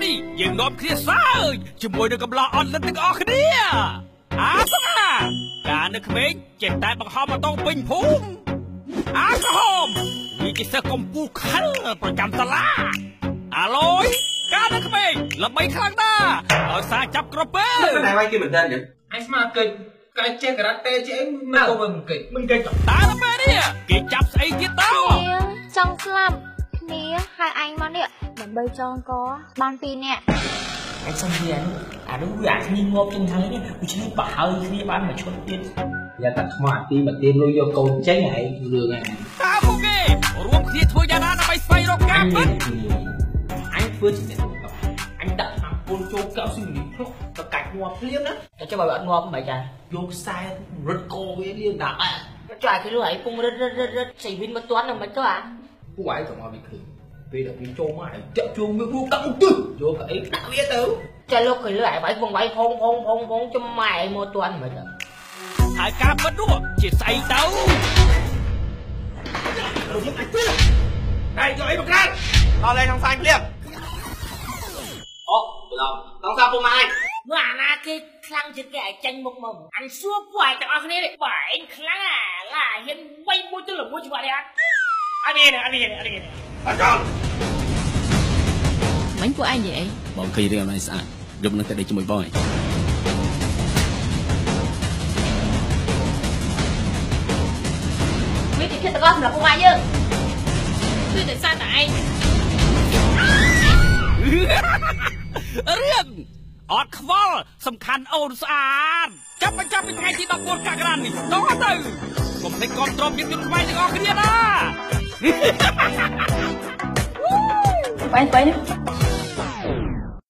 នេះយើងនាំគ្នាសើចជាមួយនឹងកំឡោះអត់លិនទាំងអស់គ្នាអាសនាការនៅក្មេងចេះតែបង្ហោះម៉ូតូពេញភូមិអាក្រហមវាជាសិស្សកំពូលខិលប្រចាំសាលាអាឡយការនៅក្មេងល្បីខ្លាំងណាស់ឲ្យសារចាប់ក្រពើតែវាយគេមិនដឹងអញស្មានកិច្ចកាយចេះការ៉ាតេចេះមិនទៅមិនកិច្ចតើមែននេះគេចាប់ស្អីទៀតតើចង់ស្លាប់គ្នាហៅអញមកនេះដើម្បីចងកបាន2នាក់អញសំរៀនអានោះវាអាគ្នាងាប់ចឹងហើយនេះវាឆ្លៀតបើហើយគ្នាបានមកឈុតទៀតយ៉ាតាថ្មអាទីមកទៀនលុយយកកូនចេញហើយរឿងហ្នឹងតើពួកគេរួមគ្នាធ្វើយ៉ាងណាដើម្បីស្វែងរកការពិតអញធ្វើជាអ្នកអញដាក់តាមពូនចូលកៅស៊ីនេះភ្លុកទៅកាច់ងាប់ភ្លាមណាតែចាំបើអត់ងាប់មិនចាយកខ្សែរត់កោវាលៀងដាក់ចុះឲ្យគេលុយឲ្យពុំរត់ស្អីវិញមកទាន់នឹងមិនទៅអាពួកឯងក៏មកវាឃើញពេលដល់វាចូលមកហើយតាក់ជួងវារួមដាក់ទៅយកកៅអីដាក់វាទៅចាលោកគេលុយឲ្យវាយពងវាយផងចំម៉ែមកទាន់មិនទៅហើយការពិតនោះជាស្អីទៅលោកយកអាចទេណែយកអីមកក្រានដល់លេងក្នុងសាញ់ភ្លាមអូបងต้องសាពុំមកមើលអាណាគេខ្លាំងជាងគេឲ្យចាញ់មុខមកអញសួរពួកឯងទាំងអស់គ្នានេះបើឯងខ្លាំងអាឡាហ៊ានវាយមួយទៅលើមួយច្បាស់ទេអត់នេះអត់ចង់មិញពួកឯងនិយាយអីបងឃើញរឿងអីស្អាតយប់នឹងទៅដេកជាមួយបងឯងវាទីចិត្តទាំងអស់សម្រាប់ពួកឯងយើងគឺតែសារតែឯងរឿងអត់ខ្វល់សំខាន់អូនស្អាតចាប់ពីថ្ងៃទី14កក្កដានេះតោះទៅកុំភ្លេចគ្រប់គ្រងភាពយន្តខ្មែរទាំងអស់គ្នាណាไป